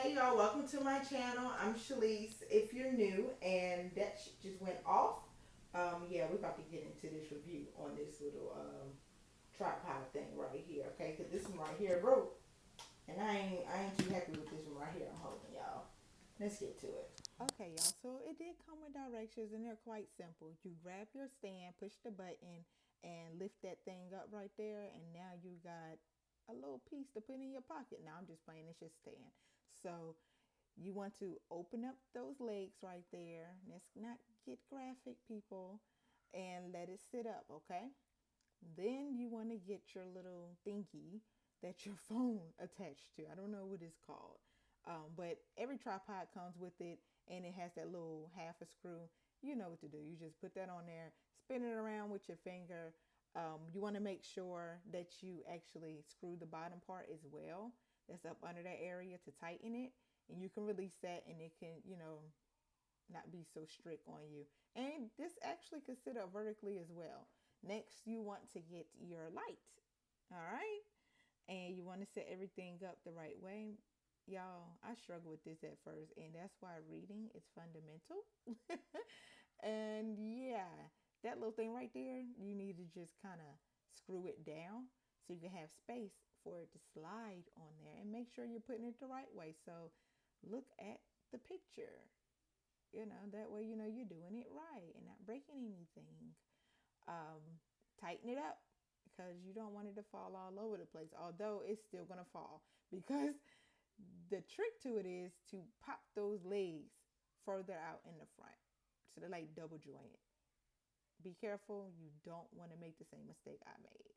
Hey y'all, welcome to my channel. I'm Shalise. If you're new and that just went off, yeah, we're about to get into this review on this little tripod thing right here, okay? Because this one right here broke, and I ain't too happy with this one right here I'm holding, y'all. Let's get to it. Okay, y'all, so it did come with directions and they're quite simple. You grab your stand, push the button, and lift that thing up right there, and now you got a little piece to put in your pocket. Now I'm just playing, it's just stand. So you want to open up those legs right there. Let's not get graphic, people, and let it sit up, okay? Then you want to get your little thingy that your phone attached to. I don't know what it's called, but every tripod comes with it, and it has that little half a screw. You know what to do. You just put that on there, spin it around with your finger. You want to make sure that you actually screw the bottom part as well. That's up under that area to tighten it, and you can release that, and it can, not be so strict on you. And this actually could sit up vertically as well. Next, you want to get your light. All right. And you want to set everything up the right way. Y'all, I struggle with this at first, and that's why reading is fundamental. And yeah, that little thing right there, you need to just kind of screw it down so you can have space for it to slide on there, and make sure you're putting it the right way. So look at the picture. That way you're doing it right and not breaking anything. Tighten it up because you don't want it to fall all over the place, although it's still going to fall, because the trick to it is to pop those legs further out in the front so they're like double jointed. Be careful, you don't want to make the same mistake I made.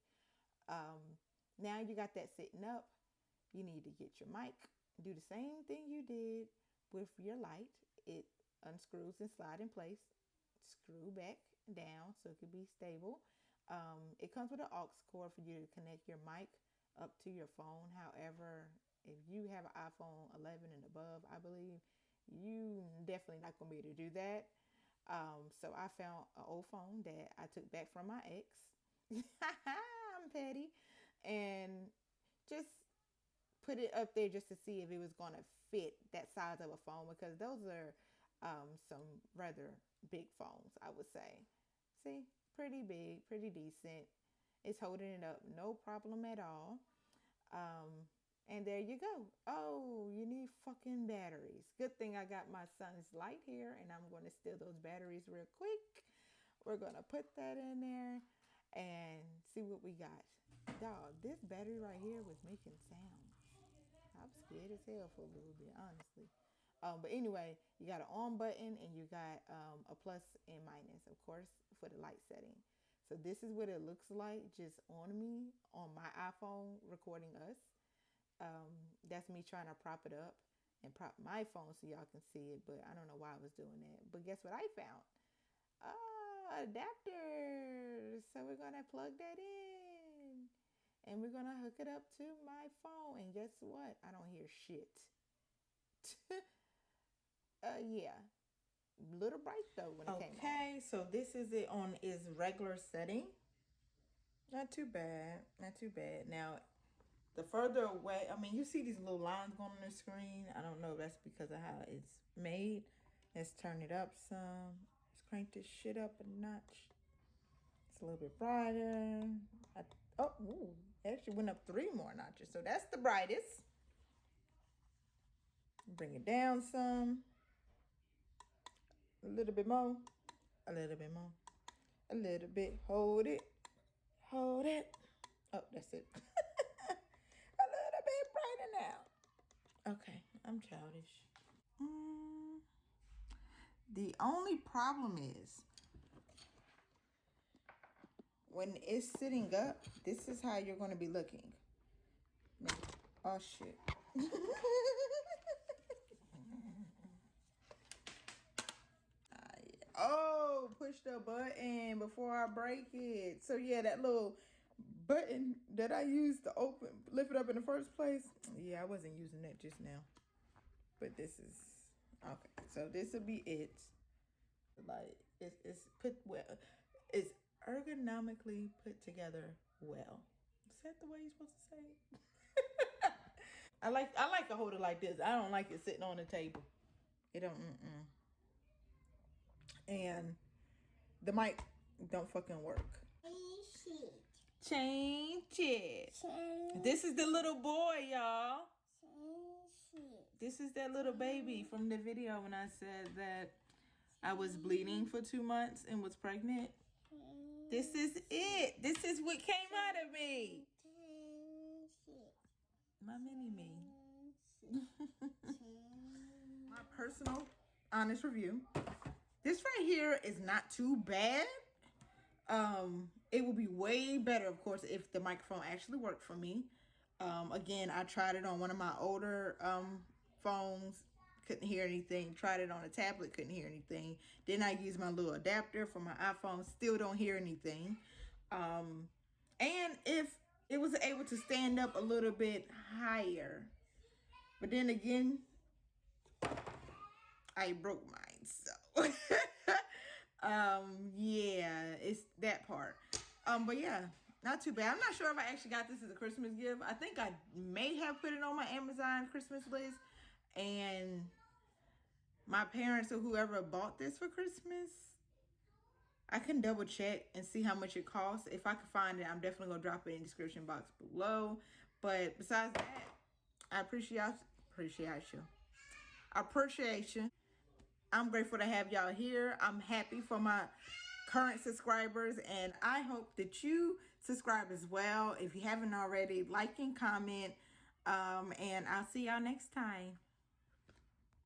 Now you got that sitting up, you need to get your mic. Do the same thing you did with your light. It unscrews and slide in place. Screw back down so it can be stable. It comes with an aux cord for you to connect your mic up to your phone. However, if you have an iPhone 11 and above, I believe, you definitely not gonna be able to do that. So I found an old phone that I took back from my ex. I'm petty, and just put it up there just to see if it was going to fit that size of a phone, because those are some rather big phones, I would say. See, pretty big, pretty decent. It's holding it up, no problem at all. Um, and there you go. Oh, you need fucking batteries. Good thing I got my son's light here, and I'm going to steal those batteries real quick. We're going to put that in there and see what we got. Dog, this battery right here was making sound. I'm scared as hell for a little bit, honestly. But anyway, you got an on button, and you got a plus and minus, of course, for the light setting. So this is what it looks like just on me on my iPhone recording us. That's me trying to prop it up and prop my phone so y'all can see it, but I don't know why I was doing that. But guess what I found? Adapter. So we're gonna plug that in, and we're gonna hook it up to my phone. And guess what? I don't hear shit. Yeah, little bright though when it came on. Okay, so this is it on its regular setting. Not too bad. Not too bad. Now, the further away, I mean, you see these little lines going on the screen. I don't know if that's because of how it's made. Let's turn it up some. Let's crank this shit up a notch. It's a little bit brighter. It actually went up 3 more notches. So that's the brightest. Bring it down some. A little bit more. A little bit more. A little bit. Hold it. Hold it. Oh, that's it. A little bit brighter now. Okay, I'm childish. The only problem is when it's sitting up, this is how you're going to be looking. Oh, shit. Oh, push the button before I break it. So yeah, that little button that I used to lift it up in the first place. Yeah, I wasn't using that just now. But this is, okay. So this will be it. Like, it's put well. It's ergonomically put together well. Is that the way you're supposed to say it? I like to hold it like this. I don't like it sitting on the table. It don't. And the mic don't fucking work. Change it. This is the little boy, y'all. This is that little baby from the video when I said that I was bleeding for 2 months and was pregnant. This is it. This is what came out of me. My mini me. My personal honest review. This right here is not too bad. It would be way better, of course, if the microphone actually worked for me. Again, I tried it on one of my older phones, couldn't hear anything. Tried it on a tablet, couldn't hear anything. Then I used my little adapter for my iPhone, still don't hear anything. And if it was able to stand up a little bit higher, but then again, I broke mine, so yeah, it's that part. But yeah, not too bad. I'm not sure if I actually got this as a Christmas gift. I think I may have put it on my Amazon Christmas list, and my parents or whoever bought this for Christmas, I can double check and see how much it costs. If I can find it, I'm definitely gonna drop it in the description box below. But besides that, I appreciate you. I'm grateful to have y'all here. I'm happy for my current subscribers, and I hope that you subscribe as well. If you haven't already, like and comment. And I'll see y'all next time.